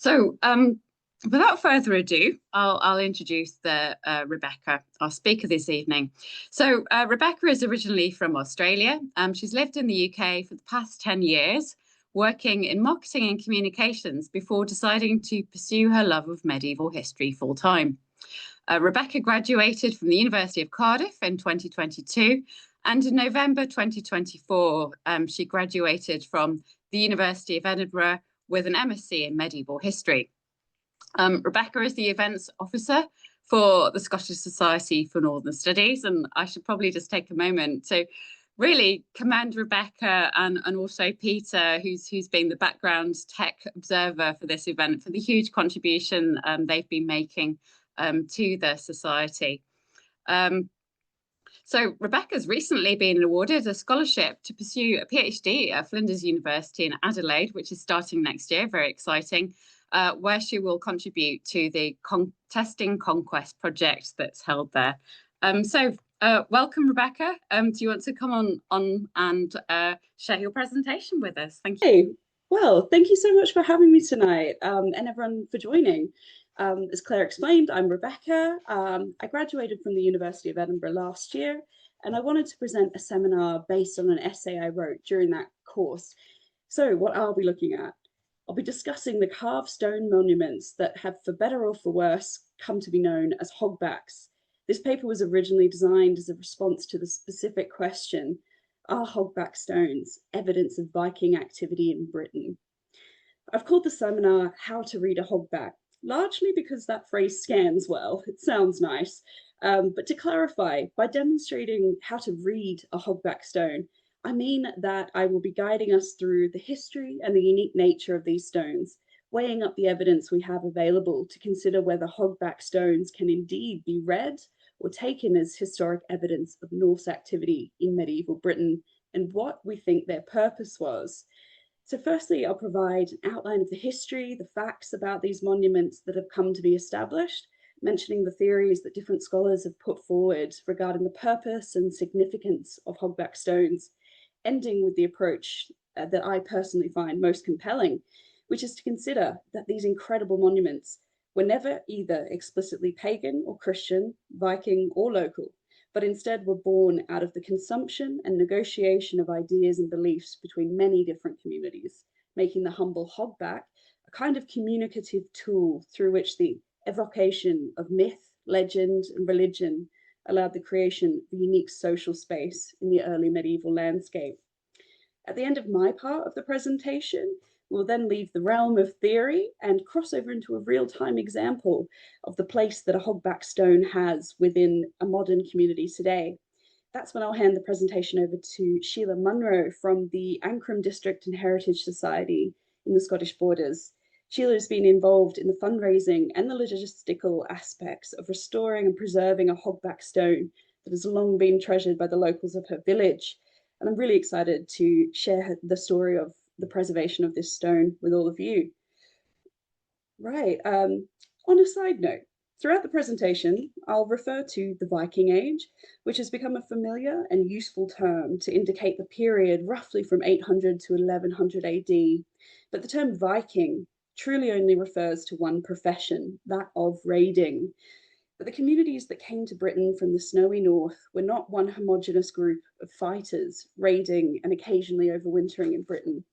So, without further ado, I'll introduce Rebekah, our speaker this evening. So, Rebekah is originally from Australia. She's lived in the UK for the past 10 years, working in marketing and communications before deciding to pursue her love of medieval history full time. Rebekah graduated from the University of Cardiff in 2022, and in November 2024, she graduated from the University of Edinburgh with an MSc in medieval history. Rebekah is the events officer for the Scottish Society for Northern Studies, and I should probably just take a moment to really commend Rebekah and also Peter, who's been the background tech observer for this event, for the huge contribution they've been making to the society. So Rebekah's recently been awarded a scholarship to pursue a PhD at Flinders University in Adelaide, which is starting next year, very exciting, where she will contribute to the Testing Conquest project that's held there. Welcome, Rebekah. Do you want to come on and share your presentation with us? Thank you. Hey, well, thank you so much for having me tonight, and everyone for joining. As Claire explained, I'm Rebekah. I graduated from the University of Edinburgh last year, and I wanted to present a seminar based on an essay I wrote during that course. So what I'll be looking at, I'll be discussing the carved stone monuments that have, for better or for worse, come to be known as hogbacks. This paper was originally designed as a response to the specific question, are hogback stones evidence of Viking activity in Britain? I've called the seminar How to Read a Hogback, largely because that phrase scans well, it sounds nice. But to clarify, by demonstrating how to read a hogback stone, I mean that I will be guiding us through the history and the unique nature of these stones, weighing up the evidence we have available to consider whether hogback stones can indeed be read or taken as historic evidence of Norse activity in medieval Britain and what we think their purpose was. So firstly, I'll provide an outline of the history, the facts about these monuments that have come to be established, mentioning the theories that different scholars have put forward regarding the purpose and significance of hogback stones, ending with the approach that I personally find most compelling, which is to consider that these incredible monuments were never either explicitly pagan or Christian, Viking or local, but instead were born out of the consumption and negotiation of ideas and beliefs between many different communities, making the humble hogback a kind of communicative tool through which the evocation of myth, legend, and religion allowed the creation of a unique social space in the early medieval landscape. At the end of my part of the presentation, we'll then leave the realm of theory and cross over into a real-time example of the place that a hogback stone has within a modern community today. That's when I'll hand the presentation over to Sheila Munro from the Ancrum District and Heritage Society in the Scottish Borders. Sheila has been involved in the fundraising and the logistical aspects of restoring and preserving a hogback stone that has long been treasured by the locals of her village. And I'm really excited to share the story of the preservation of this stone with all of you. Right, on a side note, throughout the presentation, I'll refer to the Viking Age, which has become a familiar and useful term to indicate the period roughly from 800 to 1100 AD. But the term Viking truly only refers to one profession, that of raiding. But the communities that came to Britain from the snowy north were not one homogenous group of fighters raiding and occasionally overwintering in Britain.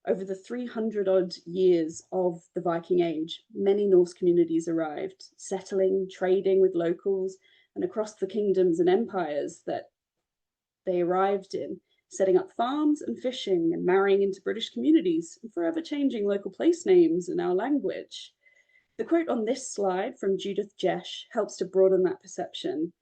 Over the 300-odd years of the Viking Age, many Norse communities arrived, settling, trading with locals, and across the kingdoms and empires that they arrived in, setting up farms and fishing and marrying into British communities, and forever changing local place names and our language. The quote on this slide from Judith Jesch helps to broaden that perception.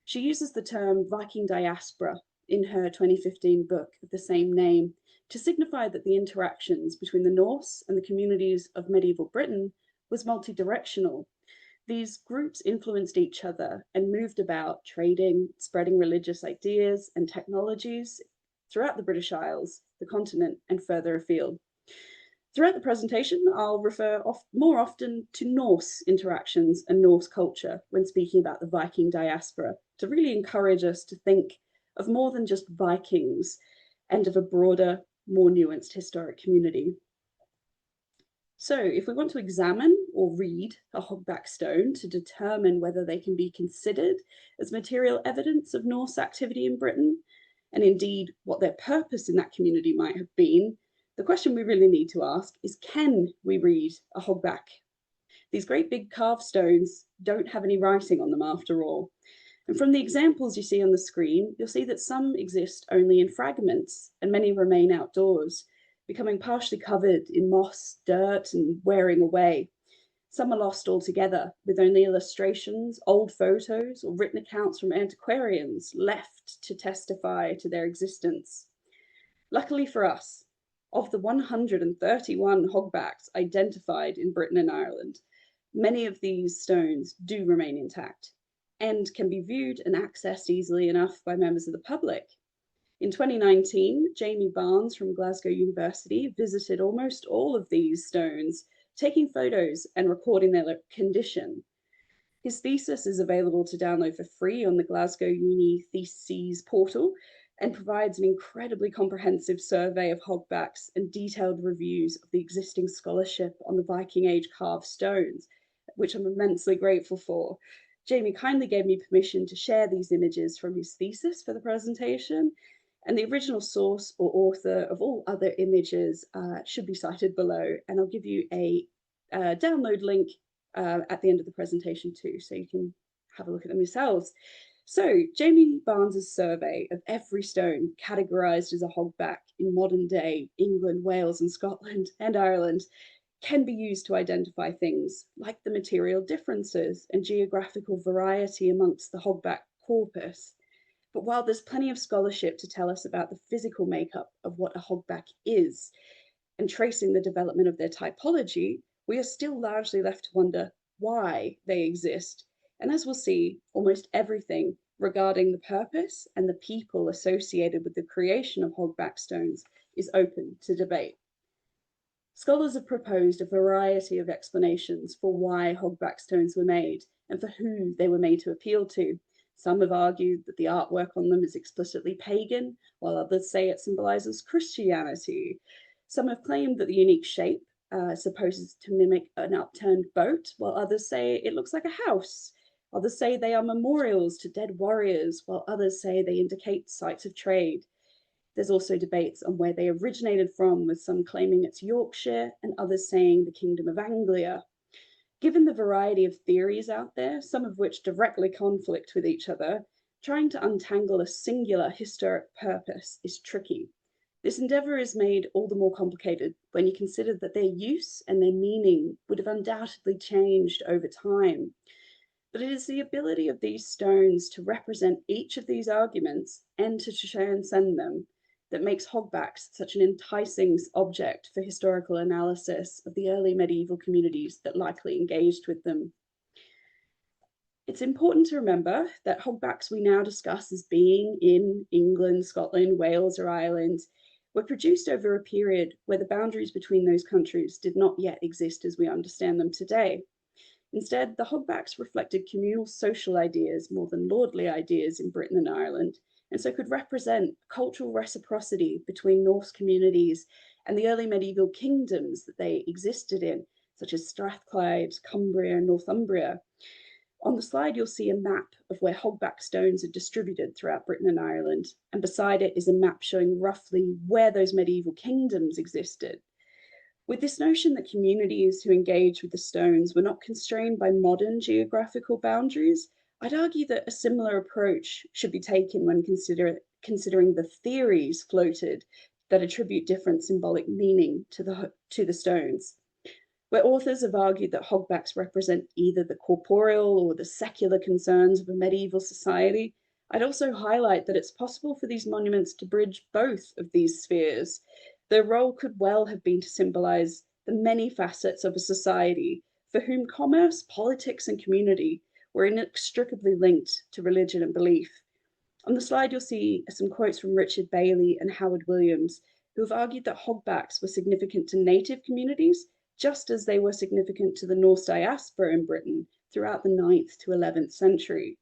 She uses the term Viking diaspora in her 2015 book of the same name to signify that the interactions between the Norse and the communities of medieval Britain was multi-directional. These groups influenced each other and moved about, trading, spreading religious ideas and technologies throughout the British Isles, the continent, and further afield. Throughout the presentation, I'll refer more often to Norse interactions and Norse culture when speaking about the Viking diaspora, to really encourage us to think of more than just Vikings and of a broader, more nuanced historic community. So if we want to examine or read a hogback stone to determine whether they can be considered as material evidence of Norse activity in Britain, and indeed what their purpose in that community might have been, the question we really need to ask is, can we read a hogback? These great big carved stones don't have any writing on them after all. And from the examples you see on the screen, you'll see that some exist only in fragments and many remain outdoors, becoming partially covered in moss, dirt, and wearing away. Some are lost altogether, with only illustrations, old photos, or written accounts from antiquarians left to testify to their existence. Luckily for us, of the 131 hogbacks identified in Britain and Ireland, many of these stones do remain intact and can be viewed and accessed easily enough by members of the public. In 2019, Jamie Barnes from Glasgow University visited almost all of these stones, taking photos and recording their condition. His thesis is available to download for free on the Glasgow Uni Theses portal and provides an incredibly comprehensive survey of hogbacks and detailed reviews of the existing scholarship on the Viking Age carved stones, which I'm immensely grateful for. Jamie kindly gave me permission to share these images from his thesis for the presentation, and the original source or author of all other images should be cited below, and I'll give you a download link at the end of the presentation too, so you can have a look at them yourselves. So Jamie Barnes's survey of every stone categorized as a hogback in modern day England, Wales, and Scotland and Ireland can be used to identify things like the material differences and geographical variety amongst the hogback corpus. But while there's plenty of scholarship to tell us about the physical makeup of what a hogback is and tracing the development of their typology, we are still largely left to wonder why they exist. And as we'll see, almost everything regarding the purpose and the people associated with the creation of hogback stones is open to debate. Scholars have proposed a variety of explanations for why hogback stones were made and for who they were made to appeal to. Some have argued that the artwork on them is explicitly pagan, while others say it symbolizes Christianity. Some have claimed that the unique shape supposes to mimic an upturned boat, while others say it looks like a house. Others say they are memorials to dead warriors, while others say they indicate sites of trade. There's also debates on where they originated from, with some claiming it's Yorkshire and others saying the Kingdom of Anglia. Given the variety of theories out there, some of which directly conflict with each other, trying to untangle a singular historic purpose is tricky. This endeavour is made all the more complicated when you consider that their use and their meaning would have undoubtedly changed over time. But it is the ability of these stones to represent each of these arguments and to transcend them that makes hogbacks such an enticing object for historical analysis of the early medieval communities that likely engaged with them. It's important to remember that hogbacks we now discuss as being in England, Scotland, Wales, or Ireland were produced over a period where the boundaries between those countries did not yet exist as we understand them today. Instead, the hogbacks reflected communal social ideas more than lordly ideas in Britain and Ireland, and so could represent cultural reciprocity between Norse communities and the early medieval kingdoms that they existed in, such as Strathclyde, Cumbria, and Northumbria. On the slide, you'll see a map of where hogback stones are distributed throughout Britain and Ireland, and beside it is a map showing roughly where those medieval kingdoms existed. With this notion that communities who engage with the stones were not constrained by modern geographical boundaries, I'd argue that a similar approach should be taken when considering the theories floated that attribute different symbolic meaning to the stones. Where authors have argued that hogbacks represent either the corporeal or the secular concerns of a medieval society, I'd also highlight that it's possible for these monuments to bridge both of these spheres. Their role could well have been to symbolize the many facets of a society for whom commerce, politics, and community were inextricably linked to religion and belief. On the slide, you'll see some quotes from Richard Bailey and Howard Williams, who have argued that hogbacks were significant to native communities, just as they were significant to the Norse diaspora in Britain throughout the 9th to 11th century.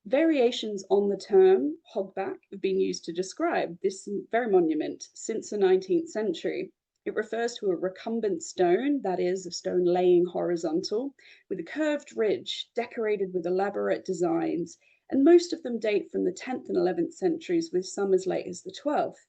Variations on the term hogback have been used to describe this very monument since the 19th century. It refers to a recumbent stone, that is, a stone laying horizontal, with a curved ridge decorated with elaborate designs, and most of them date from the 10th and 11th centuries, with some as late as the 12th.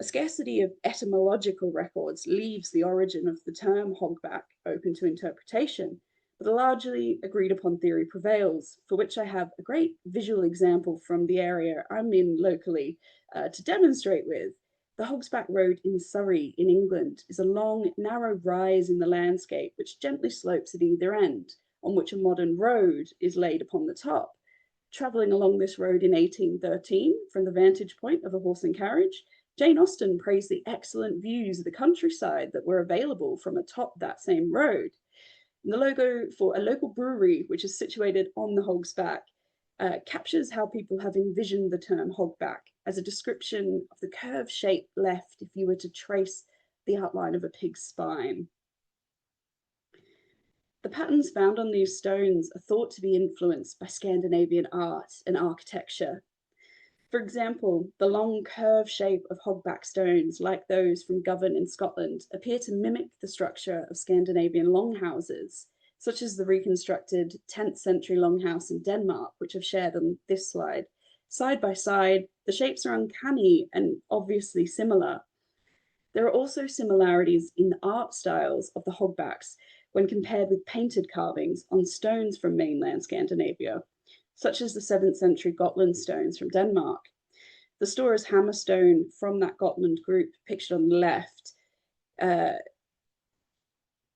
A scarcity of etymological records leaves the origin of the term hogback open to interpretation, but a largely agreed upon theory prevails, for which I have a great visual example from the area I'm in locally to demonstrate with. The Hogback Road in Surrey, in England, is a long, narrow rise in the landscape which gently slopes at either end, on which a modern road is laid upon the top. Travelling along this road in 1813, from the vantage point of a horse and carriage, Jane Austen praised the excellent views of the countryside that were available from atop that same road. And the logo for a local brewery, which is situated on the Hog's Back, captures how people have envisioned the term hogback as a description of the curved shape left if you were to trace the outline of a pig's spine. The patterns found on these stones are thought to be influenced by Scandinavian art and architecture. For example, the long curved shape of hogback stones, like those from Govan in Scotland, appear to mimic the structure of Scandinavian longhouses, such as the reconstructed 10th century longhouse in Denmark, which I've shared on this slide. Side by side, the shapes are uncanny and obviously similar. There are also similarities in the art styles of the hogbacks when compared with painted carvings on stones from mainland Scandinavia, such as the 7th century Gotland stones from Denmark. The Stora's hammer stone from that Gotland group, pictured on the left,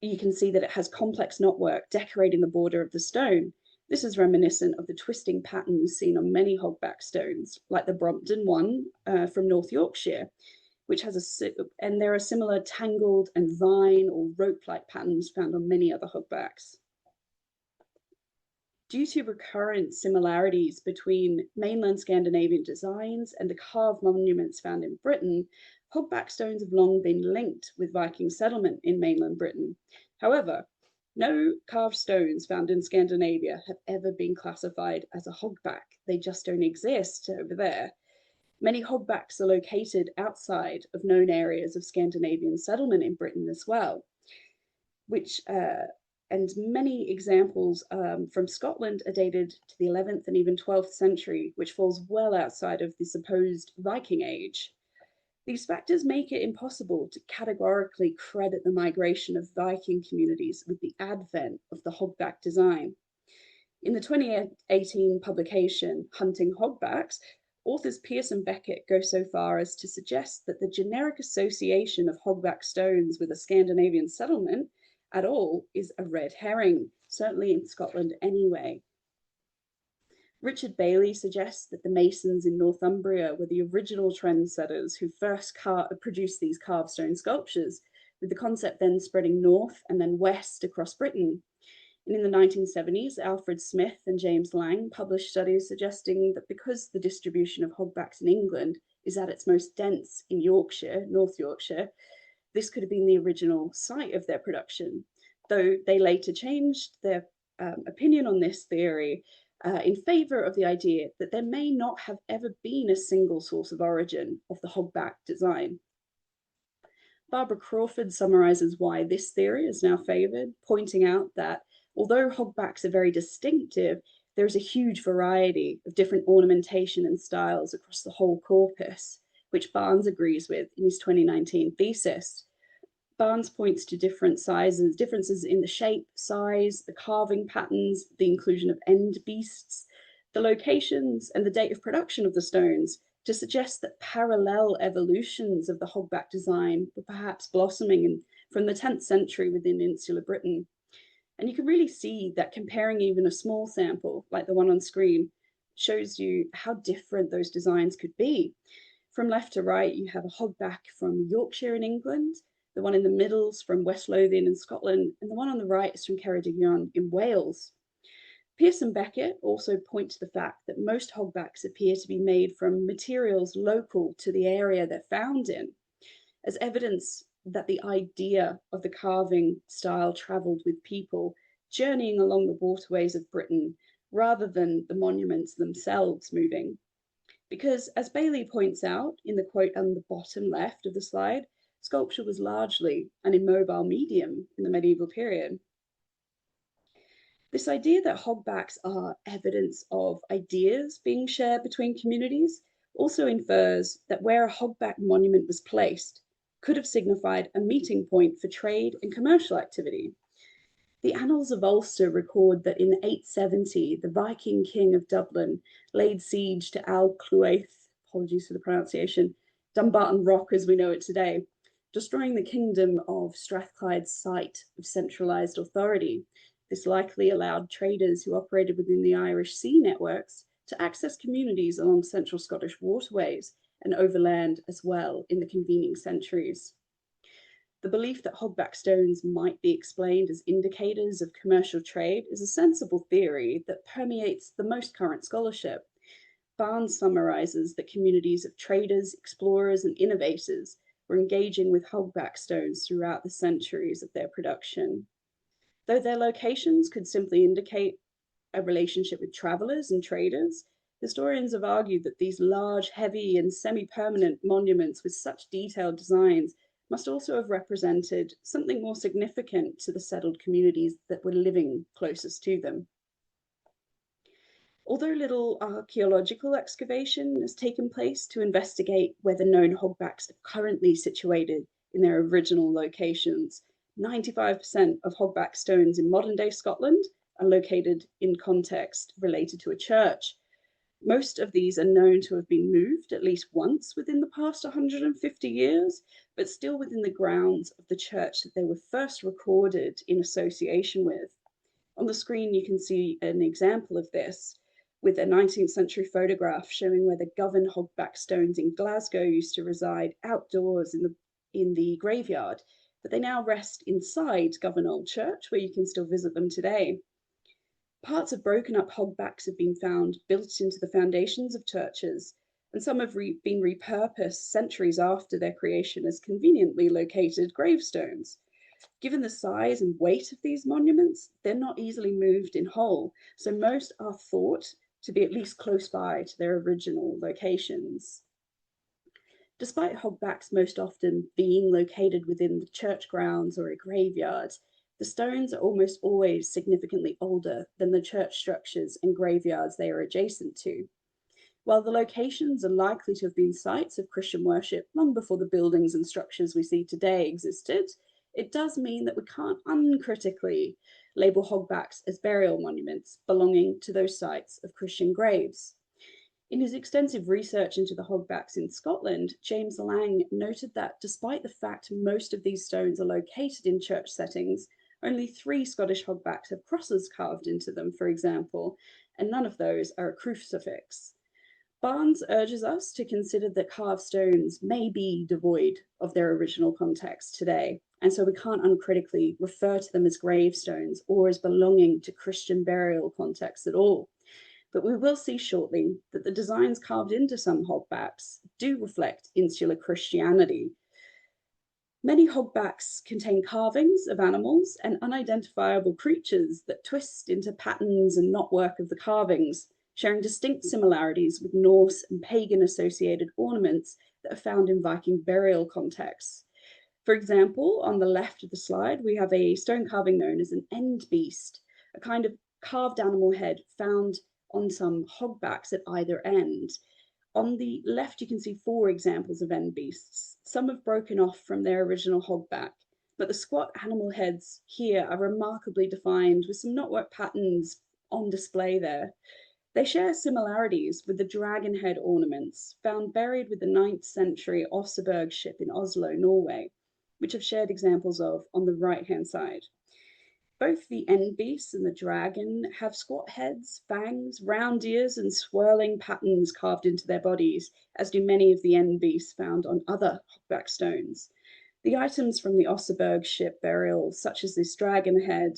you can see that it has complex knotwork decorating the border of the stone. This is reminiscent of the twisting patterns seen on many hogback stones, like the Brompton one from North Yorkshire, which has and there are similar tangled and vine or rope-like patterns found on many other hogbacks. Due to recurrent similarities between mainland Scandinavian designs and the carved monuments found in Britain, hogback stones have long been linked with Viking settlement in mainland Britain. However, no carved stones found in Scandinavia have ever been classified as a hogback. They just don't exist over there. Many hogbacks are located outside of known areas of Scandinavian settlement in Britain as well, which and many examples from Scotland are dated to the 11th and even 12th century, which falls well outside of the supposed Viking Age. These factors make it impossible to categorically credit the migration of Viking communities with the advent of the hogback design. In the 2018 publication, Hunting Hogbacks, authors Pearce and Beckett go so far as to suggest that the generic association of hogback stones with a Scandinavian settlement at all is a red herring, certainly in Scotland anyway. Richard Bailey suggests that the masons in Northumbria were the original trendsetters who first produced these carved stone sculptures, with the concept then spreading north and then west across Britain. And in the 1970s, Alfred Smith and James Lang published studies suggesting that because the distribution of hogbacks in England is at its most dense in Yorkshire, North Yorkshire, this could have been the original site of their production, though they later changed their opinion on this theory in favour of the idea that there may not have ever been a single source of origin of the hogback design. Barbara Crawford summarises why this theory is now favoured, pointing out that although hogbacks are very distinctive, there is a huge variety of different ornamentation and styles across the whole corpus, which Barnes agrees with in his 2019 thesis. Barnes points to differences in the shape, size, the carving patterns, the inclusion of end beasts, the locations, and the date of production of the stones to suggest that parallel evolutions of the hogback design were perhaps blossoming from the 10th century within insular Britain. And you can really see that comparing even a small sample, like the one on screen, shows you how different those designs could be. From left to right, you have a hogback from Yorkshire in England, the one in the middle is from West Lothian in Scotland, and the one on the right is from Ceredigion in Wales. Pearce and Beckett also point to the fact that most hogbacks appear to be made from materials local to the area they're found in, as evidence that the idea of the carving style travelled with people journeying along the waterways of Britain rather than the monuments themselves moving. Because, as Bailey points out in the quote on the bottom left of the slide, sculpture was largely an immobile medium in the medieval period. This idea that hogbacks are evidence of ideas being shared between communities also infers that where a hogback monument was placed could have signified a meeting point for trade and commercial activity. The Annals of Ulster record that in 870, the Viking king of Dublin laid siege to Alcluath, apologies for the pronunciation, Dumbarton Rock as we know it today, destroying the kingdom of Strathclyde's site of centralised authority. This likely allowed traders who operated within the Irish sea networks to access communities along central Scottish waterways and overland as well in the convening centuries. The belief that hogback stones might be explained as indicators of commercial trade is a sensible theory that permeates the most current scholarship. Barnes summarizes that communities of traders, explorers, and innovators were engaging with hogback stones throughout the centuries of their production. Though their locations could simply indicate a relationship with travelers and traders, historians have argued that these large, heavy, and semi-permanent monuments with such detailed designs must also have represented something more significant to the settled communities that were living closest to them. Although little archaeological excavation has taken place to investigate whether known hogbacks are currently situated in their original locations, 95% of hogback stones in modern-day Scotland are located in context related to a church. Most of these are known to have been moved at least once within the past 150 years, but still within the grounds of the church that they were first recorded in association with. On the screen, you can see an example of this with a 19th century photograph showing where the Govan hogback stones in Glasgow used to reside outdoors in the graveyard, but they now rest inside Govan Old Church, where you can still visit them today. Parts of broken up hogbacks have been found built into the foundations of churches, and some have been repurposed centuries after their creation as conveniently located gravestones. Given the size and weight of these monuments, they're not easily moved in whole, so most are thought to be at least close by to their original locations. Despite hogbacks most often being located within the church grounds or a graveyard, the stones are almost always significantly older than the church structures and graveyards they are adjacent to. While the locations are likely to have been sites of Christian worship long before the buildings and structures we see today existed, it does mean that we can't uncritically label hogbacks as burial monuments belonging to those sites of Christian graves. In his extensive research into the hogbacks in Scotland, James Lang noted that despite the fact most of these stones are located in church settings, only 3 Scottish hogbacks have crosses carved into them, for example, and none of those are a crucifix. Barnes urges us to consider that carved stones may be devoid of their original context today, and so we can't uncritically refer to them as gravestones or as belonging to Christian burial contexts at all. But we will see shortly that the designs carved into some hogbacks do reflect insular Christianity. Many hogbacks contain carvings of animals and unidentifiable creatures that twist into patterns and knotwork of the carvings, sharing distinct similarities with Norse and pagan associated ornaments that are found in Viking burial contexts. For example, on the left of the slide, we have a stone carving known as an end beast, a kind of carved animal head found on some hogbacks at either end. On the left, you can see 4 examples of end beasts. Some have broken off from their original hogback, but the squat animal heads here are remarkably defined with some knotwork patterns on display there. They share similarities with the dragon head ornaments found buried with the 9th century Oseberg ship in Oslo, Norway, which I've shared examples of on the right-hand side. Both the end beasts and the dragon have squat heads, fangs, round ears, and swirling patterns carved into their bodies, as do many of the end beasts found on other hogback stones. The items from the Oseberg ship burial, such as this dragon head,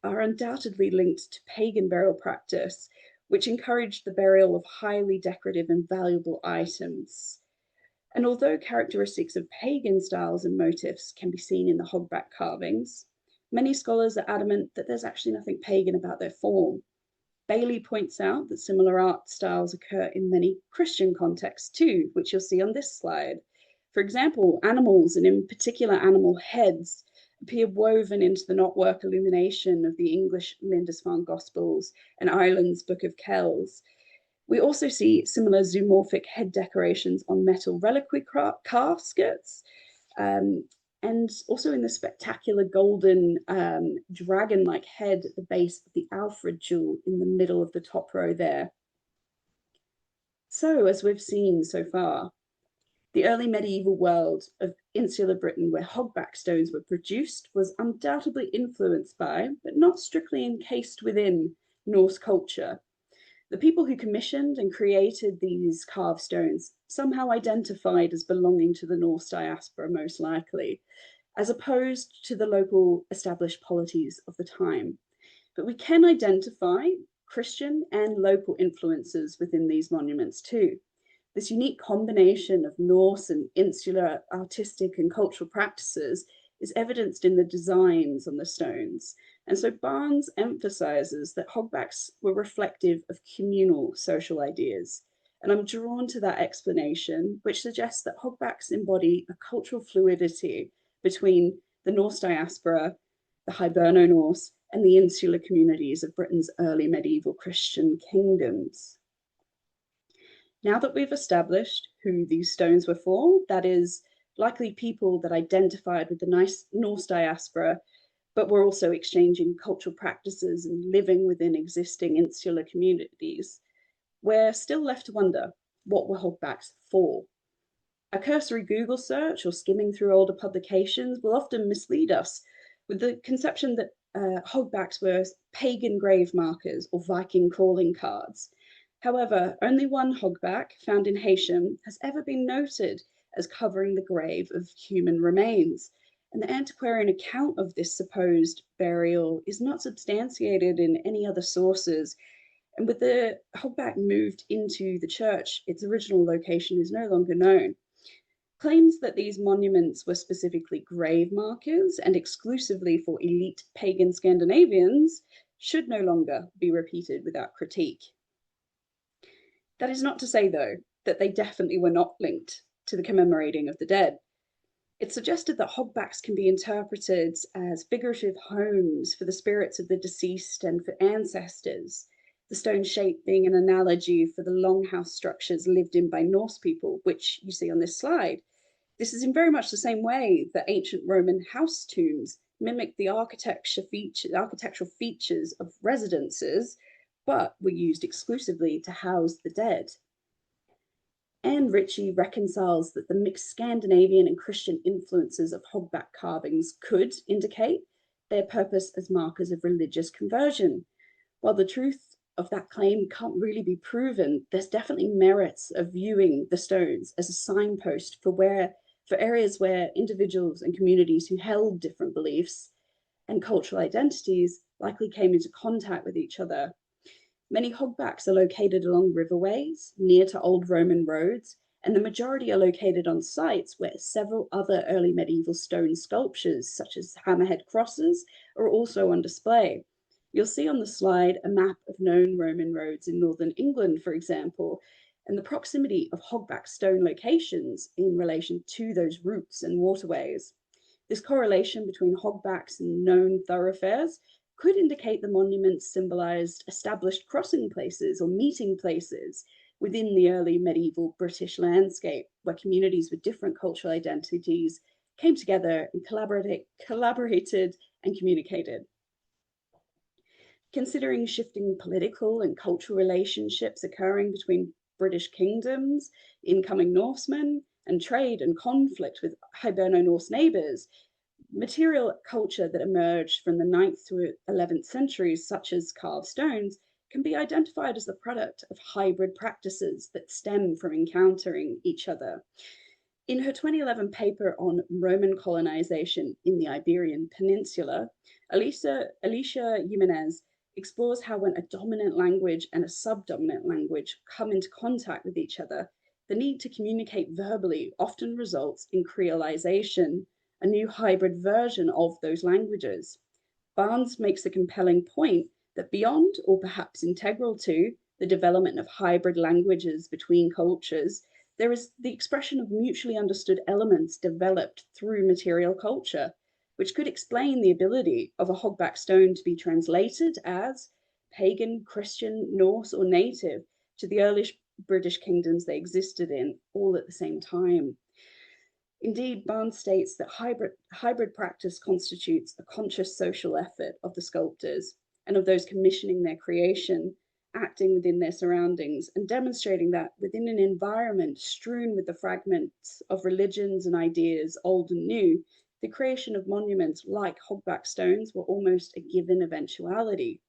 are undoubtedly linked to pagan burial practice, which encouraged the burial of highly decorative and valuable items. And although characteristics of pagan styles and motifs can be seen in the hogback carvings, many scholars are adamant that there's actually nothing pagan about their form. Bailey points out that similar art styles occur in many Christian contexts too, which you'll see on this slide. For example, animals, and in particular animal heads, appear woven into the knotwork illumination of the English Lindisfarne Gospels and Ireland's Book of Kells. We also see similar zoomorphic head decorations on metal reliquary caskets, and also in the spectacular golden dragon-like head at the base of the Alfred jewel in the middle of the top row there. So, as we've seen so far, the early medieval world of insular Britain where hogback stones were produced was undoubtedly influenced by, but not strictly encased within, Norse culture. The people who commissioned and created these carved stones somehow identified as belonging to the Norse diaspora, most likely, as opposed to the local established polities of the time. But we can identify Christian and local influences within these monuments too. This unique combination of Norse and insular artistic and cultural practices is evidenced in the designs on the stones. And so Barnes emphasizes that hogbacks were reflective of communal social ideas. And I'm drawn to that explanation, which suggests that hogbacks embody a cultural fluidity between the Norse diaspora, the Hiberno-Norse, and the insular communities of Britain's early medieval Christian kingdoms. Now that we've established who these stones were for, that is, likely people that identified with the Norse diaspora, but were also exchanging cultural practices and living within existing insular communities, we're still left to wonder, what were hogbacks for? A cursory Google search or skimming through older publications will often mislead us with the conception that hogbacks were pagan grave markers or Viking calling cards. However, only one hogback found in Heysham has ever been noted as covering the grave of human remains, and the antiquarian account of this supposed burial is not substantiated in any other sources. And with the hogback moved into the church, its original location is no longer known. Claims that these monuments were specifically grave markers and exclusively for elite pagan Scandinavians should no longer be repeated without critique. That is not to say, though, that they definitely were not linked to the commemorating of the dead. It's suggested that hogbacks can be interpreted as figurative homes for the spirits of the deceased and for ancestors, the stone shape being an analogy for the longhouse structures lived in by Norse people, which you see on this slide. This is in very much the same way that ancient Roman house tombs mimicked the architectural features of residences, but were used exclusively to house the dead. Anne Ritchie reconciles that the mixed Scandinavian and Christian influences of hogback carvings could indicate their purpose as markers of religious conversion. While the truth of that claim can't really be proven, there's definitely merits of viewing the stones as a signpost for areas where individuals and communities who held different beliefs and cultural identities likely came into contact with each other. Many hogbacks are located along riverways, near to old Roman roads, and the majority are located on sites where several other early medieval stone sculptures, such as hammerhead crosses, are also on display. You'll see on the slide a map of known Roman roads in northern England, for example, and the proximity of hogback stone locations in relation to those routes and waterways. This correlation between hogbacks and known thoroughfares could indicate the monuments symbolized established crossing places or meeting places within the early medieval British landscape, where communities with different cultural identities came together and collaborated and communicated. Considering shifting political and cultural relationships occurring between British kingdoms, incoming Norsemen, and trade and conflict with Hiberno-Norse neighbours, material culture that emerged from the 9th to 11th centuries, such as carved stones, can be identified as the product of hybrid practices that stem from encountering each other. In her 2011 paper on Roman colonization in the Iberian Peninsula, Alicia Jimenez explores how when a dominant language and a subdominant language come into contact with each other, the need to communicate verbally often results in creolization, a new hybrid version of those languages. Barnes makes a compelling point that beyond, or perhaps integral to, the development of hybrid languages between cultures, there is the expression of mutually understood elements developed through material culture, which could explain the ability of a hogback stone to be translated as pagan, Christian, Norse, or native to the earliest British kingdoms they existed in, all at the same time. Indeed, Barnes states that hybrid practice constitutes a conscious social effort of the sculptors and of those commissioning their creation, acting within their surroundings and demonstrating that within an environment strewn with the fragments of religions and ideas, old and new, the creation of monuments like hogback stones were almost a given eventuality.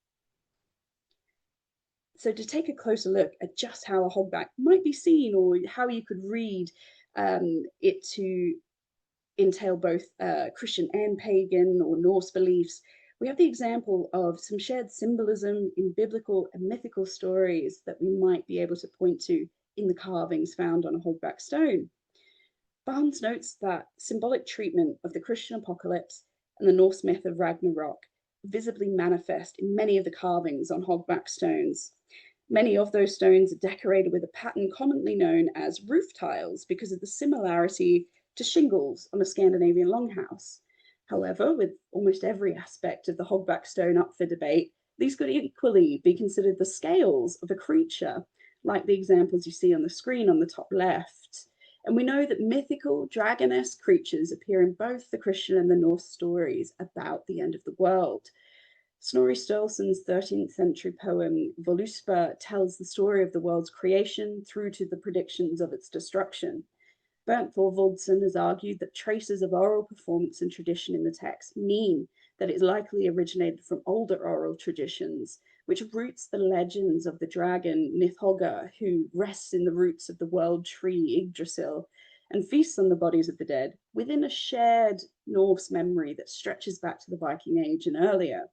So to take a closer look at just how a hogback might be seen, or how you could read it to entail both Christian and pagan or Norse beliefs, we have the example of some shared symbolism in biblical and mythical stories that we might be able to point to in the carvings found on a hogback stone. Barnes notes that symbolic treatment of the Christian apocalypse and the Norse myth of Ragnarok visibly manifest in many of the carvings on hogback stones. Many of those stones are decorated with a pattern commonly known as roof tiles because of the similarity to shingles on a Scandinavian longhouse. However, with almost every aspect of the hogback stone up for debate, these could equally be considered the scales of a creature, like the examples you see on the screen on the top left. And we know that mythical dragon-esque creatures appear in both the Christian and the Norse stories about the end of the world. Snorri Sturluson's 13th century poem Voluspa tells the story of the world's creation through to the predictions of its destruction. Bernt Thorvaldsen has argued that traces of oral performance and tradition in the text mean that it likely originated from older oral traditions, which roots the legends of the dragon Nithhogga, who rests in the roots of the world tree Yggdrasil and feasts on the bodies of the dead within a shared Norse memory that stretches back to the Viking Age and earlier.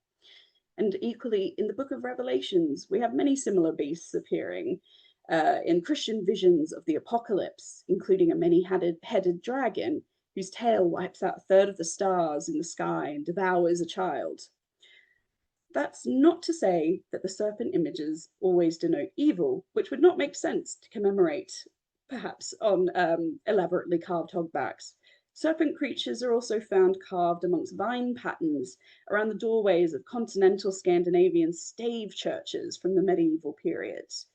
And equally, in the book of Revelations, we have many similar beasts appearing in Christian visions of the apocalypse, including a many-headed dragon whose tail wipes out a third of the stars in the sky and devours a child. That's not to say that the serpent images always denote evil, which would not make sense to commemorate, perhaps, on elaborately carved hogbacks. Serpent creatures are also found carved amongst vine patterns around the doorways of continental Scandinavian stave churches from the medieval periods.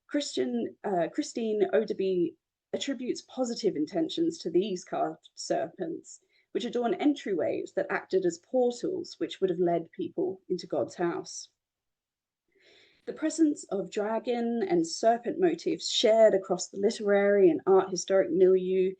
Christine Odeby attributes positive intentions to these carved serpents, which adorn entryways that acted as portals which would have led people into God's house. The presence of dragon and serpent motifs shared across the literary and art historic milieu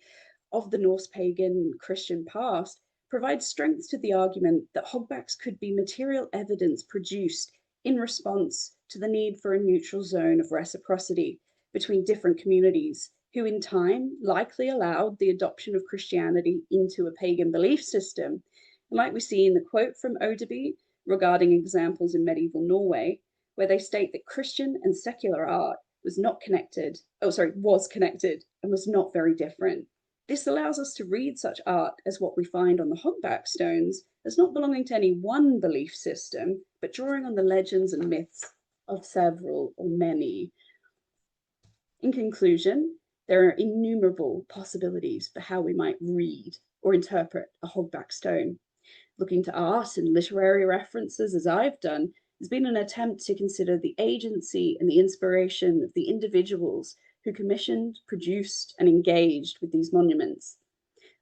of the Norse pagan Christian past provides strength to the argument that hogbacks could be material evidence produced in response to the need for a neutral zone of reciprocity between different communities, who in time likely allowed the adoption of Christianity into a pagan belief system. And like we see in the quote from Odeby regarding examples in medieval Norway, where they state that Christian and secular art was connected and was not very different. This allows us to read such art as what we find on the hogback stones as not belonging to any one belief system, but drawing on the legends and myths of several or many. In conclusion, there are innumerable possibilities for how we might read or interpret a hogback stone. Looking to art and literary references, as I've done, has been an attempt to consider the agency and the inspiration of the individuals who commissioned, produced, and engaged with these monuments.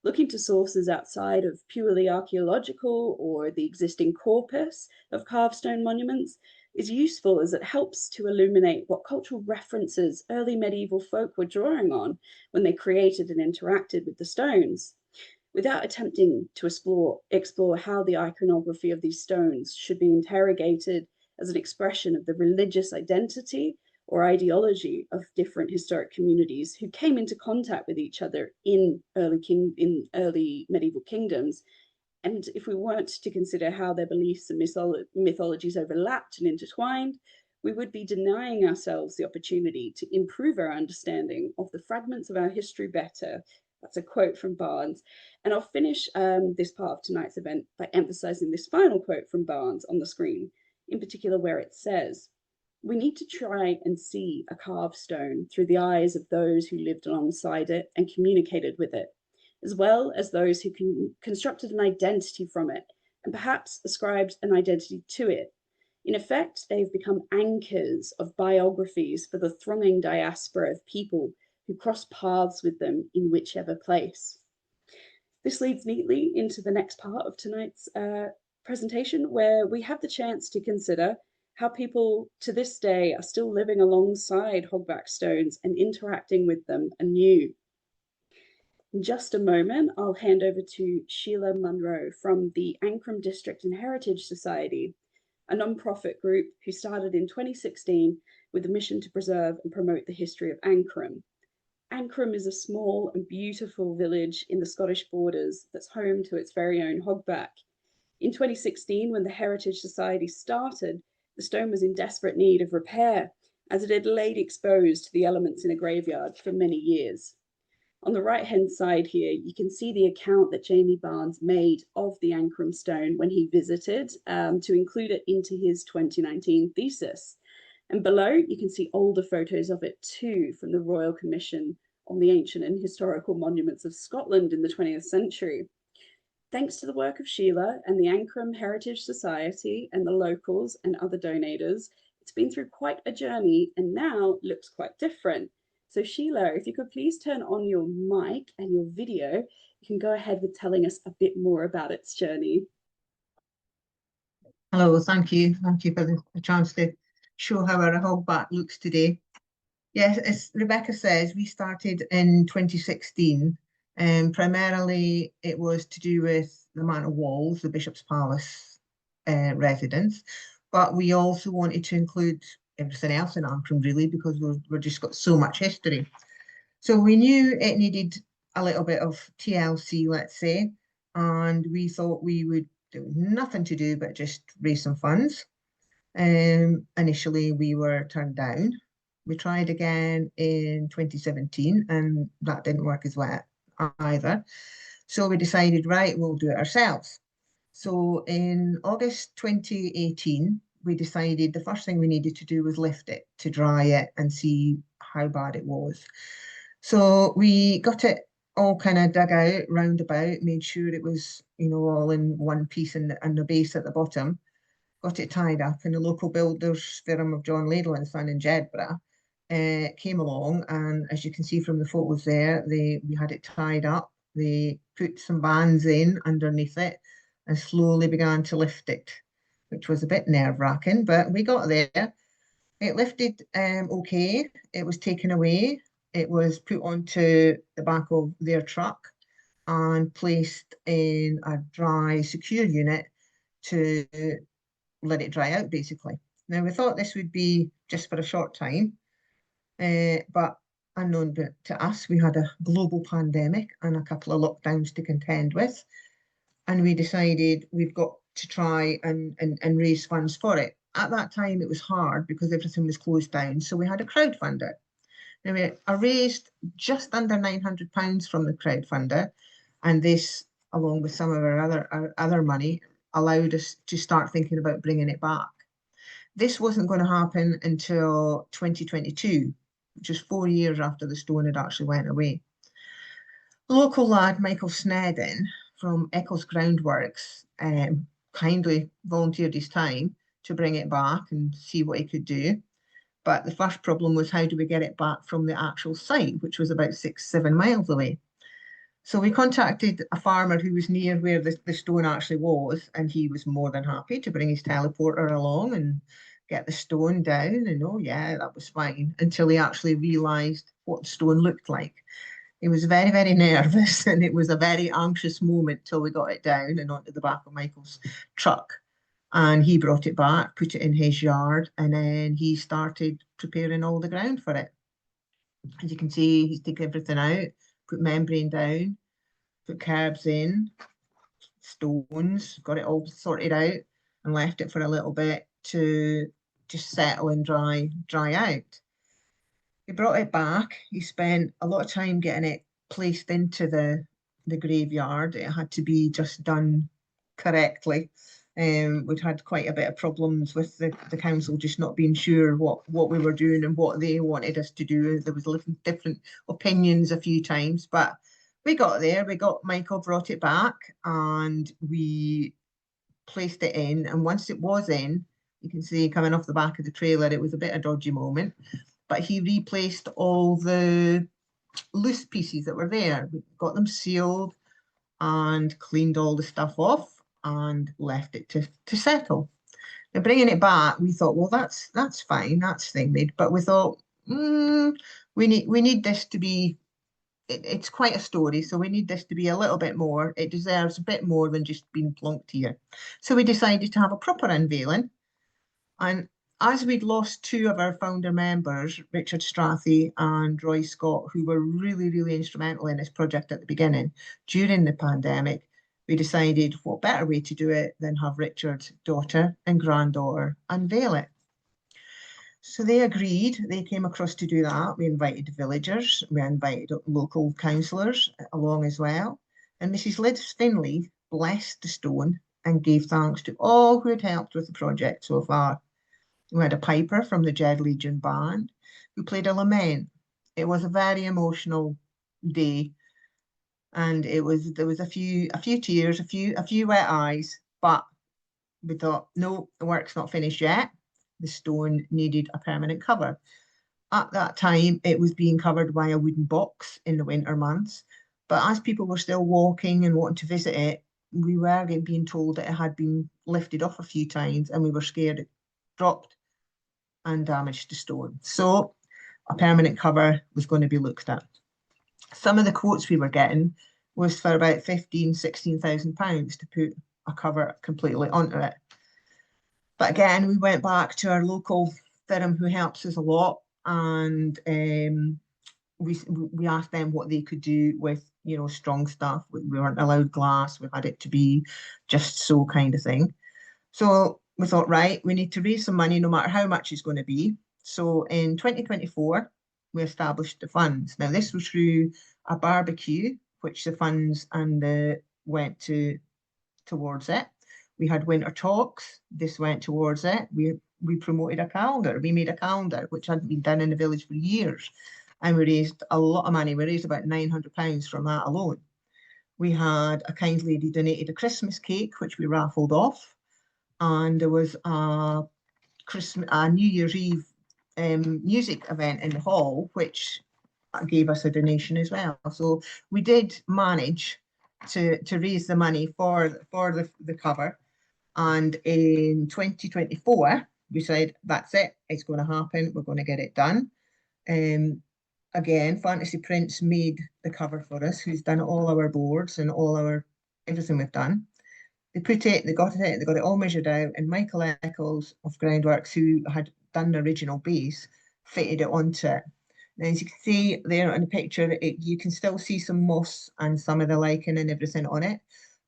Looking to sources outside of purely archaeological or the existing corpus of carved stone monuments is useful, as it helps to illuminate what cultural references early medieval folk were drawing on when they created and interacted with the stones, without attempting to explore how the iconography of these stones should be interrogated as an expression of the religious identity or ideology of different historic communities who came into contact with each other in early medieval kingdoms. And if we weren't to consider how their beliefs and mythologies overlapped and intertwined, we would be denying ourselves the opportunity to improve our understanding of the fragments of our history better. That's a quote from Barnes. And I'll finish this part of tonight's event by emphasizing this final quote from Barnes on the screen, in particular where it says, We need to try and see a carved stone through the eyes of those who lived alongside it and communicated with it, as well as those who constructed an identity from it and perhaps ascribed an identity to it. In effect, they've become anchors of biographies for the thronging diaspora of people who cross paths with them in whichever place. This leads neatly into the next part of tonight's presentation, where we have the chance to consider how people to this day are still living alongside hogback stones and interacting with them anew. In just a moment, I'll hand over to Sheila Munro from the Ancrum District and Heritage Society, a non-profit group who started in 2016 with a mission to preserve and promote the history of Ancrum. Ancrum is a small and beautiful village in the Scottish borders that's home to its very own hogback. In 2016, when the Heritage Society started, the stone was in desperate need of repair, as it had laid exposed to the elements in a graveyard for many years. On the right-hand side here, you can see the account that Jamie Barnes made of the Ancrum stone when he visited to include it into his 2019 thesis. And below, you can see older photos of it too, from the Royal Commission on the Ancient and Historical Monuments of Scotland in the 20th century. Thanks to the work of Sheila and the Ancrum Heritage Society and the locals and other donators, it's been through quite a journey and now looks quite different. So Sheila, if you could please turn on your mic and your video, you can go ahead with telling us a bit more about its journey. Hello, thank you. Thank you for the chance to show how our hogback looks today. Yes, as Rebekah says, we started in 2016, and primarily it was to do with the Manor Walls, the Bishop's Palace residence, but we also wanted to include everything else in Ancrum really, because we've just got so much history. So we knew it needed a little bit of TLC, let's say, and we thought we would do nothing to do but just raise some funds. Initially we were turned down. We tried again in 2017 and that didn't work as well either. So we decided, right, we'll do it ourselves. So in August 2018, we decided the first thing we needed to do was lift it to dry it and see how bad it was. So we got it all kind of dug out, round about, made sure it was, you know, all in one piece and the base at the bottom, got it tied up, and the local builders firm of John Ladle and Son in Jedburgh came along, and as you can see from the photos there, we had it tied up. They put some bands in underneath it and slowly began to lift it, which was a bit nerve-wracking, but we got there. It lifted okay. It was taken away. It was put onto the back of their truck and placed in a dry, secure unit to let it dry out, basically. Now, we thought this would be just for a short time, but unknown to us, we had a global pandemic and a couple of lockdowns to contend with, and we decided we've got to try and raise funds for it. At that time, it was hard because everything was closed down, so we had a crowdfunder. Now, I raised just under £900 from the crowdfunder, and this, along with some of our other money, allowed us to start thinking about bringing it back. This wasn't going to happen until 2022, which is 4 years after the stone had actually went away. The local lad, Michael Snedden, from Eccles Groundworks, kindly volunteered his time to bring it back and see what he could do. But the first problem was, how do we get it back from the actual site, which was about 6-7 miles away? So we contacted a farmer who was near where the stone actually was, and he was more than happy to bring his teleporter along and get the stone down. And oh yeah, that was fine, until he actually realised what the stone looked like. He was very, very nervous, and it was a very anxious moment till we got it down and onto the back of Michael's truck. And he brought it back, put it in his yard, and then he started preparing all the ground for it. As you can see, he's taken everything out, put membrane down, put curbs in, stones, got it all sorted out, and left it for a little bit to just settle and dry out. He brought it back. He spent a lot of time getting it placed into the graveyard. It had to be just done correctly. We'd had quite a bit of problems with the council just not being sure what we were doing and what they wanted us to do. There was different opinions a few times, but we got there. Michael brought it back and we placed it in. And once it was in, you can see coming off the back of the trailer, it was a bit of a dodgy moment, but he replaced all the loose pieces that were there. We got them sealed and cleaned all the stuff off and left it to settle. Now bringing it back, we thought, well, that's fine, that's thing, but we thought, we need this to be. It's quite a story, so we need this to be a little bit more. It deserves a bit more than just being plonked here. So we decided to have a proper unveiling. And as we'd lost two of our founder members, Richard Strathy and Roy Scott, who were really, really instrumental in this project at the beginning, during the pandemic, we decided what better way to do it than have Richard's daughter and granddaughter unveil it. So they agreed, they came across to do that. We invited villagers, we invited local councillors along as well. And Mrs. Liz Finlay blessed the stone and gave thanks to all who had helped with the project so far. We had a piper from the Jed Legion band who played a lament. It was a very emotional day, and there was a few tears, a few wet eyes, but we thought, no, the work's not finished yet. The stone needed a permanent cover. At that time, it was being covered by a wooden box in the winter months, but as people were still walking and wanting to visit it, we were being told that it had been lifted off a few times, and we were scared it dropped and damaged the stone. So a permanent cover was going to be looked at. Some of the quotes we were getting was for about £16,000 to put a cover completely onto it. But again, we went back to our local firm who helps us a lot, and we asked them what they could do with, you know, strong stuff. We weren't allowed glass. We had it to be just so kind of thing. So we thought, right, we need to raise some money no matter how much it's going to be. So in 2024, we established the funds. Now, this was through a barbecue, which the funds went towards it. We had winter talks. This went towards it. We promoted a calendar. We made a calendar, which hadn't been done in the village for years. And we raised a lot of money. We raised about £900 from that alone. We had a kind lady donated a Christmas cake, which we raffled off. And there was a New Year's Eve music event in the hall, which gave us a donation as well. So we did manage to raise the money for the cover. And in 2024, we said, that's it, it's going to happen, we're going to get it done. Again, Fantasy Prints made the cover for us, who's done all our boards and everything we've done. They put it, they got it all measured out, and Michael Eccles of Groundworks, who had done the original base, fitted it onto it. Now, as you can see there in the picture, you can still see some moss and some of the lichen and everything on it.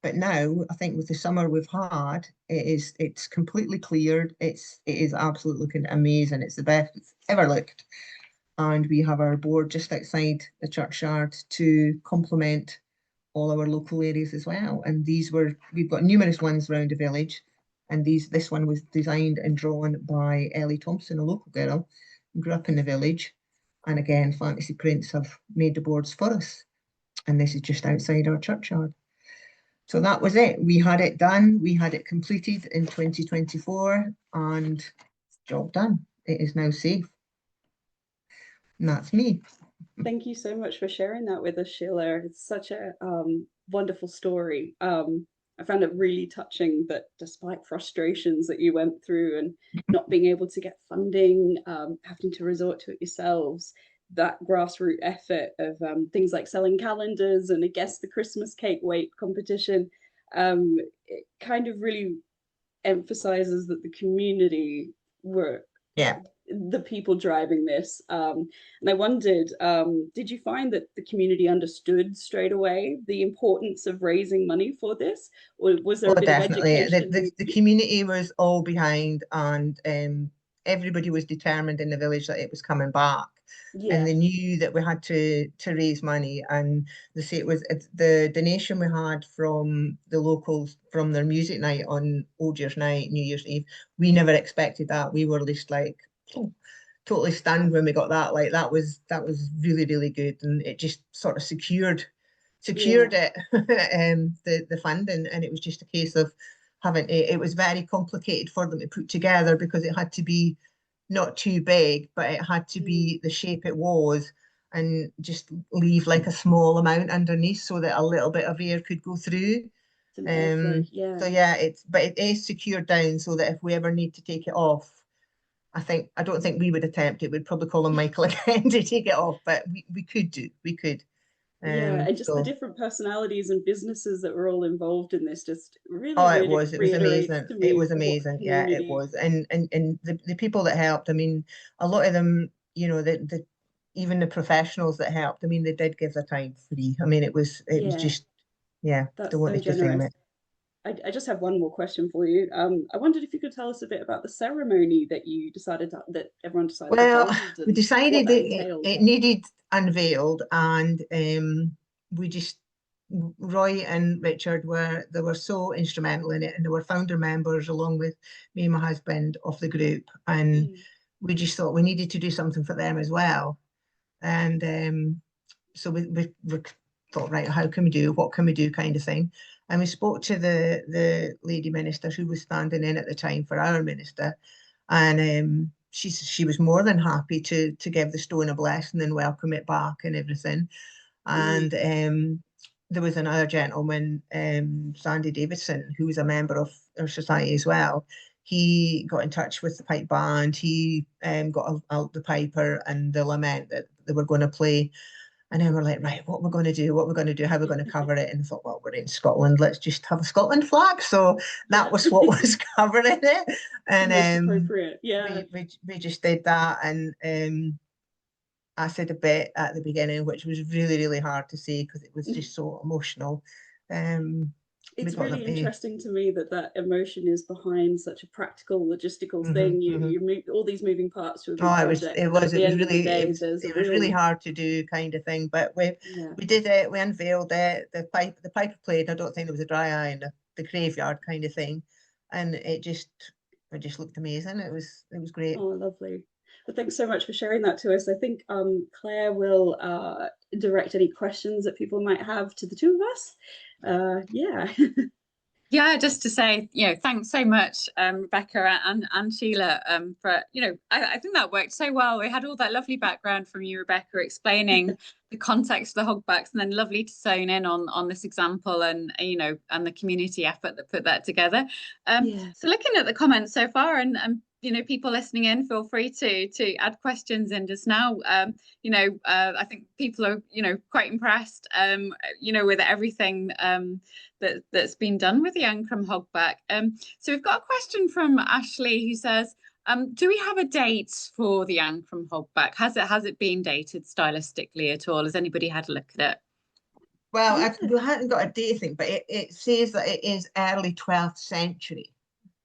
But now, I think with the summer we've had, it's completely cleared. It is absolutely looking amazing. It's the best it's ever looked. And we have our board just outside the churchyard to complement all our local areas as well. And we've got numerous ones around the village, and this one was designed and drawn by Ellie Thompson, a local girl who grew up in the village. And again, Fantasy Prints have made the boards for us, and this is just outside our churchyard. So that was it. We had it done. We had it completed in 2024, and job done. It is now safe. And that's me. Thank you so much for sharing that with us, Sheila. It's such a wonderful story. I found it really touching that despite frustrations that you went through and not being able to get funding, having to resort to it yourselves, that grassroots effort of things like selling calendars and I guess the Christmas cake weight competition, it kind of really emphasizes that the community were the people driving this. And I wondered, did you find that the community understood straight away the importance of raising money for this? Or was there a bit definitely. of education? The community was all behind, and everybody was determined in the village that it was coming back. and they Yeah. knew that we had to raise money. And they say the donation we had from the locals from their music night on Old Year's Night, New Year's Eve. We never expected that. We were just like, oh, totally stunned when we got that. Like that was really, really good, and it just sort of secured it, the funding. And it was just a case of having it was very complicated for them to put together, because it had to be not too big, but it had to be the shape it was, and just leave like a small amount underneath so that a little bit of air could go through. Yeah. So yeah, it is secured down so that if we ever need to take it off, I don't think we would attempt it. We'd probably call on Michael again to take it off, but we could. Yeah, and just the So different personalities and businesses that were all involved in this just really oh, it was reiterates amazing. to It me was what amazing. Yeah, it community. was. And the people that helped, I mean, a lot of them, you know, the even the professionals that helped, I mean, they did give their time free. I mean, it was Yeah, just, yeah, they that's so wanted to sing generous. it. I just have one more question for you. I wondered if you could tell us a bit about the ceremony that you decided that everyone decided to Well, hold we and what decided that that entailed. it needed unveiled, and we just Roy and Richard were so instrumental in it, and they were founder members along with me and my husband of the group, and Mm. we just thought we needed to do something for them as well. And so we thought, right, how can we do, what can we do, kind of thing. And we spoke to the lady minister who was standing in at the time for our minister, and she was more than happy to give the stone a blessing and welcome it back and everything. And there was another gentleman, Sandy Davidson, who was a member of our society as well. He got in touch with the pipe band. He got out the piper and the lament that they were going to play. And then we're like, right, what we're going to do, what we're going to do, how we're going to cover it. And I thought, well, we're in Scotland, let's just have a Scotland flag. So that was what was covering it. And Most appropriate. Yeah. we just did that. And I said a bit at the beginning, which was really, really hard to say because it was just so emotional. We It's got really them to. interesting to me that emotion is behind such a practical logistical thing. Mm-hmm. You move all these moving parts to a big Oh, project, but at the end of the day, there's a it was really real hard to do, kind of thing. But we did it. We unveiled it. The pipe played. I don't think there was a dry eye in the graveyard, kind of thing, and it just looked amazing. It was great. Oh, lovely. Well, thanks so much for sharing that to us. I think Claire will direct any questions that people might have to the two of us. Yeah. Yeah, just to say, thanks so much, Rebecca and Sheila, for, I think that worked so well. We had all that lovely background from you, Rebecca, explaining the context of the hogbacks, and then lovely to zone in on this example and, and the community effort that put that together. Yeah. So looking at the comments so far, and people listening in, feel free to add questions in just now. I think people are, quite impressed, with everything that's been done with the Ancrum Hogback. So we've got a question from Ashley who says, do we have a date for the Ancrum Hogback? Has it been dated stylistically at all? Has anybody had a look at it? Well, we hadn't got a date thing, but it says that it is early 12th century.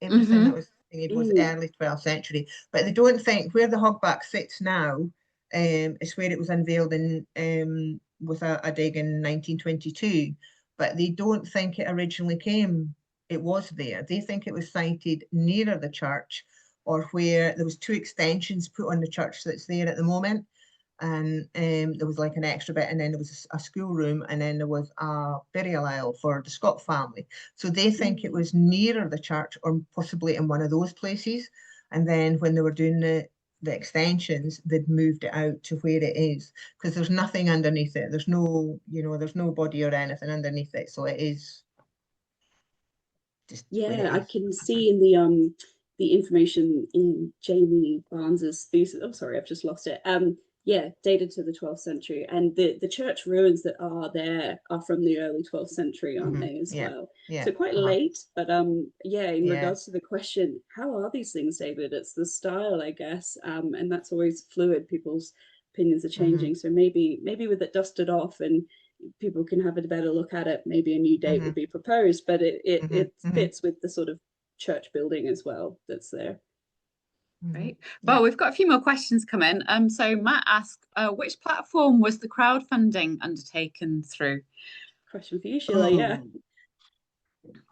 Everything that was thingied was early 12th century, but they don't think where the hogback sits now is where it was unveiled in with a dig in 1922, but they don't think it originally came. It was there. They think it was sited nearer the church, or where there was two extensions put on the church that's there at the moment. And there was like an extra bit, and then there was a schoolroom, and then there was a burial aisle for the Scott family. So they think it was nearer the church, or possibly in one of those places. And then when they were doing the extensions, they'd moved it out to where it is, because there's nothing underneath it. There's no, there's no body or anything underneath it. So it is just where it Yeah, I is. can see in the information in Jamie Barnes's thesis. Oh, sorry, I've just lost it. Yeah, dated to the 12th century, and the church ruins that are there are from the early 12th century, aren't they, as well? Yeah. So quite late, but yeah, in Yeah. regards to the question, how are these things, David? It's the style, I guess, and that's always fluid. People's opinions are changing, so maybe with it dusted off and people can have a better look at it, maybe a new date will be proposed, but it fits with the sort of church building as well that's there. Great. Yeah. Well, we've got a few more questions coming. So Matt asked, which platform was the crowdfunding undertaken through? Question for you, Sheila. Yeah.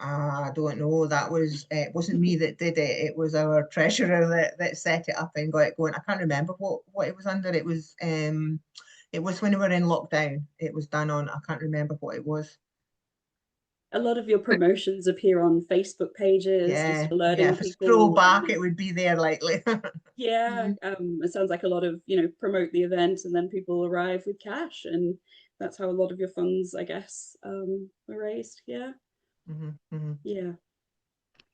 I don't know. That was it wasn't me that did it. It was our treasurer that set it up and got it going. I can't remember what it was under. It was when we were in lockdown. It was done on. I can't remember what it was. A lot of your promotions appear on Facebook pages, Yeah, just alerting yeah. If I people. scroll back, it would be there likely. Yeah, it sounds like a lot of, promote the event and then people arrive with cash, and that's how a lot of your funds, I guess, were raised. Yeah. Yeah.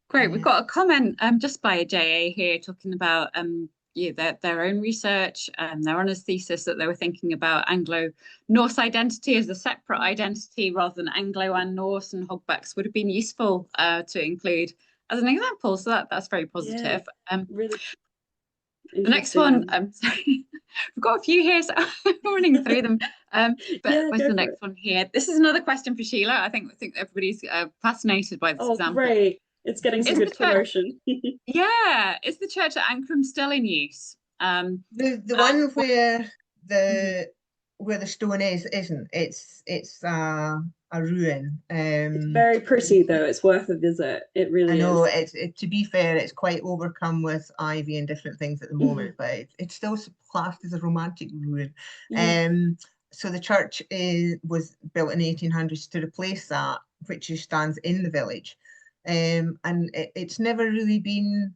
Great. We've got a comment just by a JA here talking about their own research, their honours thesis, that they were thinking about Anglo-Norse identity as a separate identity rather than Anglo and Norse, and Hogbacks would have been useful to include as an example. So that's very positive. Yeah, really the next one, sorry, we've got a few here, so I'm running through them. But yeah, where's the next one here? This is another question for Sheila. I think everybody's fascinated by this example. Great. It's getting some good promotion. Yeah, is the church at Ancrum still in use? The one where the stone isn't. It's a ruin. It's very pretty though. It's worth a visit. It really I know is. to be fair, it's quite overcome with ivy and different things at the moment, but it's still classed as a romantic ruin. So the church was built in the 1800s to replace that, which stands in the village. And it's never really been,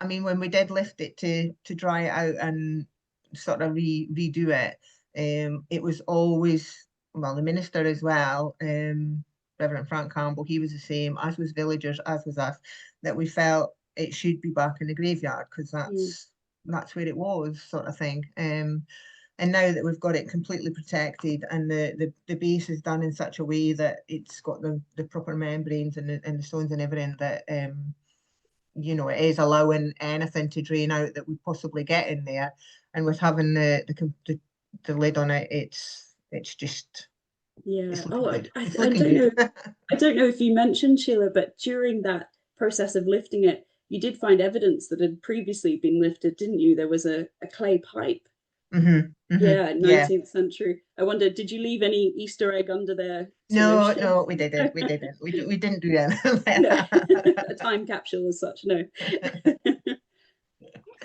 I mean, when we did lift it to dry it out and sort of redo it, it was always, well, the minister as well, Reverend Frank Campbell, he was the same, as was villagers, as was us, that we felt it should be back in the graveyard because that's where it was, sort of thing. And now that we've got it completely protected and the base is done in such a way that it's got the proper membranes and the stones and everything, that it is allowing anything to drain out that we possibly get in there. And with having the lid on it, it's just it's looking good. I don't know if you mentioned, Sheila, but during that process of lifting it, you did find evidence that had previously been lifted, didn't you? There was a clay pipe. Yeah, 19th century. I wonder, did you leave any Easter egg under there? No, we didn't. We didn't. We didn't do that. No. A time capsule as such, no.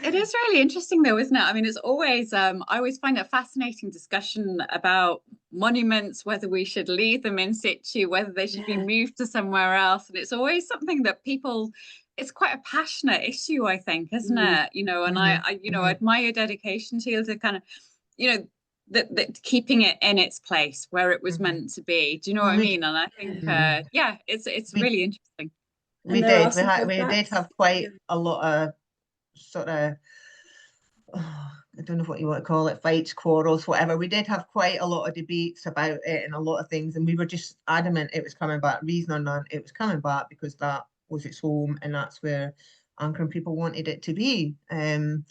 It is really interesting though, isn't it? I mean, it's always, I always find it a fascinating discussion about monuments, whether we should leave them in situ, whether they should be moved to somewhere else. And it's always something that people, it's quite a passionate issue, I think, isn't it? And I admire your dedication to kind of, that keeping it in its place where it was meant to be. Do you know what I mean? And I think, it's really interesting. We did have quite a lot of sort of, I don't know what you want to call it, fights, quarrels, whatever. We did have quite a lot of debates about it and a lot of things, and we were just adamant it was coming back. Reason or none, it was coming back because that was its home and that's where Ancrum people wanted it to be. And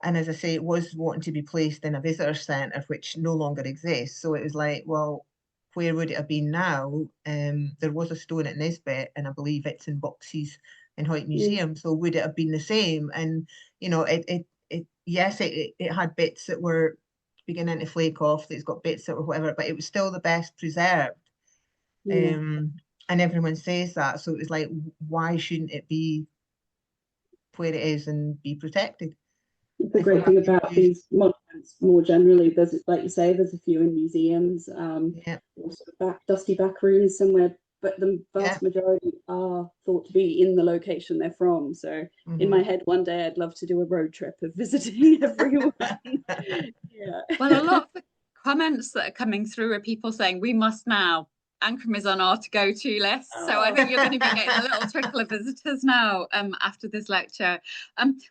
as I say, it was wanting to be placed in a visitor centre, which no longer exists. So it was like, well, where would it have been now? There was a stone at Nisbet, and I believe it's in boxes in Hoyt Museum. So would it have been the same? And it had bits that were beginning to flake off. It's got bits that were whatever, but it was still the best preserved. And everyone says that. So it was like, why shouldn't it be where it is and be protected? The great thing about these monuments more generally, there's, like you say, there's a few in museums, also dusty back rooms somewhere, but the vast majority are thought to be in the location they're from. So in my head, one day I'd love to do a road trip of visiting everyone. Well, a lot of the comments that are coming through are people saying we must now. Ancrum is on our to-go-to list. So I think you're going to be getting a little trickle of visitors now after this lecture.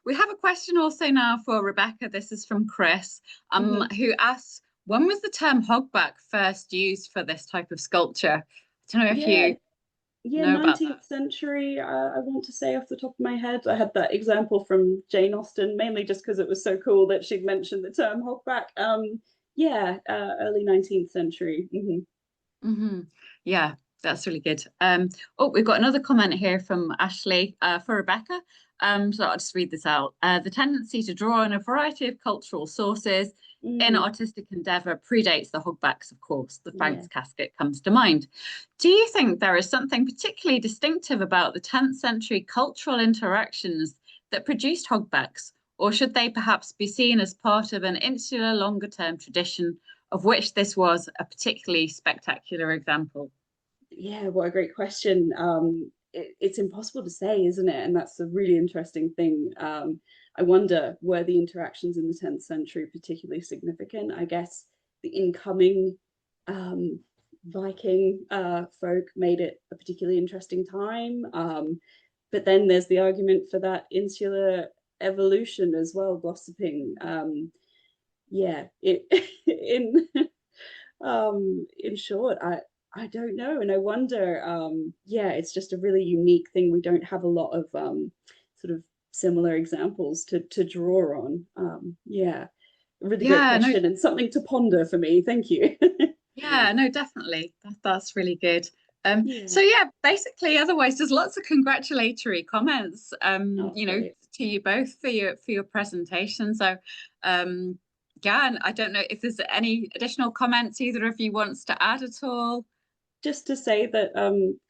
We have a question also now for Rebekah. This is from Chris, who asks, when was the term hogback first used for this type of sculpture? I don't know if you know 19th century, I want to say off the top of my head. I had that example from Jane Austen, mainly just because it was so cool that she'd mentioned the term hogback. Early 19th century. Yeah, That's really good. Oh, we've got another comment here from Ashley for Rebekah. So I'll just read this out. The tendency to draw on a variety of cultural sources in artistic endeavour predates the Hogbacks, of course. The Franks casket comes to mind. Do you think there is something particularly distinctive about the 10th century cultural interactions that produced Hogbacks, or should they perhaps be seen as part of an insular longer-term tradition of which this was a particularly spectacular example? Yeah, what a great question. It's impossible to say, isn't it? And that's a really interesting thing. I wonder, were the interactions in the 10th century particularly significant? I guess the incoming Viking folk made it a particularly interesting time. But then there's the argument for that insular evolution as well, gossiping. Yeah, in short, I don't know, and I wonder. Yeah, it's just a really unique thing. We don't have a lot of sort of similar examples to draw on. Yeah, a really great question and something to ponder for me. Thank you. Yeah, no, definitely. That's really good. So yeah, basically, otherwise, there's lots of congratulatory comments. You know, great. to you both for your presentation. So, yeah, and I don't know if there's any additional comments either of you wants to add at all. Just to say that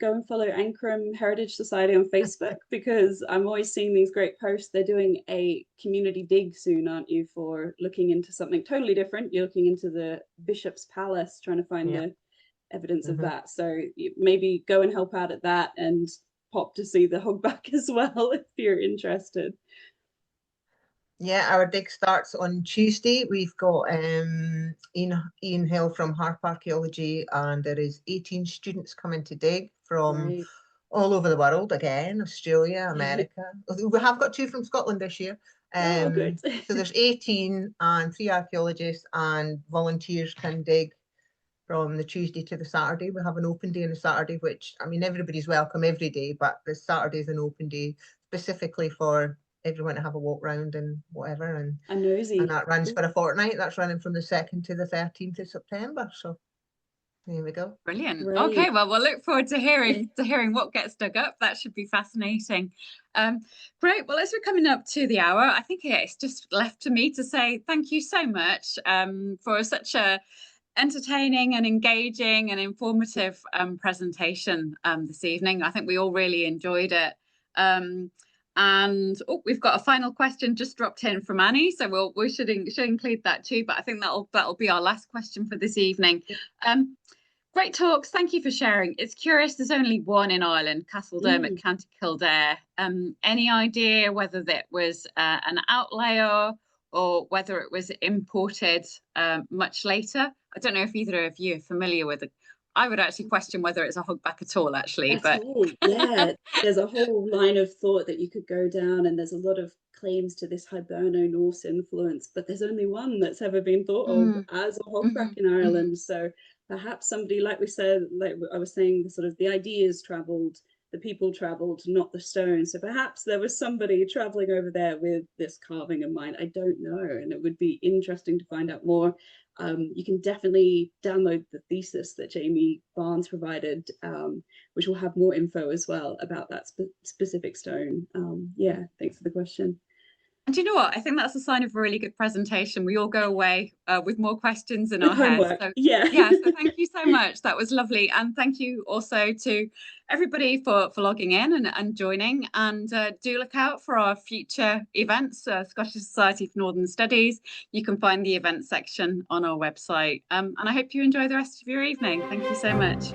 go and follow Ancrum Heritage Society on Facebook, because I'm always seeing these great posts. They're doing a community dig soon, aren't you, for looking into something totally different. You're looking into the Bishop's Palace, trying to find the evidence of that. So maybe go and help out at that and pop to see the Hogback as well if you're interested. Yeah, our dig starts on Tuesday. We've got Ian Hill from Harp Archaeology, and there is 18 students coming to dig from all over the world again, Australia, America. We have got 2 from Scotland this year. Good. So there's 18 and 3 archaeologists, and volunteers can dig from the Tuesday to the Saturday. We have an open day on the Saturday, which, I mean, everybody's welcome every day, but the Saturday is an open day specifically for everyone to have a walk round and whatever, and that runs for a fortnight. That's running from the 2nd to the 13th of September. So there we go. Brilliant. Okay, well, we'll look forward to hearing what gets dug up. That should be fascinating. Great. Well, as we're coming up to the hour, I think it's just left to me to say thank you so much for such a entertaining and engaging and informative presentation this evening. I think we all really enjoyed it. And we've got a final question just dropped in from Annie, so we should include that too. But I think that'll be our last question for this evening. Great talks. Thank you for sharing. It's curious, there's only one in Ireland, Castledermot, County Kildare. Any idea whether that was an outlier or whether it was imported much later? I don't know if either of you are familiar with it. I would actually question whether it's a Hogback at all, actually. Yeah, there's a whole line of thought that you could go down, and there's a lot of claims to this Hiberno-Norse influence, but there's only one that's ever been thought of as a Hogback in Ireland. So perhaps somebody, like we said, like I was saying, sort of the ideas travelled, the people travelled, not the stone. So perhaps there was somebody travelling over there with this carving in mind. I don't know, and it would be interesting to find out more. You can definitely download the thesis that Jamie Barnes provided, which will have more info as well about that specific stone. Yeah, thanks for the question. And do you know what? I think that's a sign of a really good presentation. We all go away with more questions in our heads. So, yeah, so thank you so much. That was lovely. And thank you also to everybody for logging in and joining. And do look out for our future events, Scottish Society for Northern Studies. You can find the events section on our website. And I hope you enjoy the rest of your evening. Thank you so much.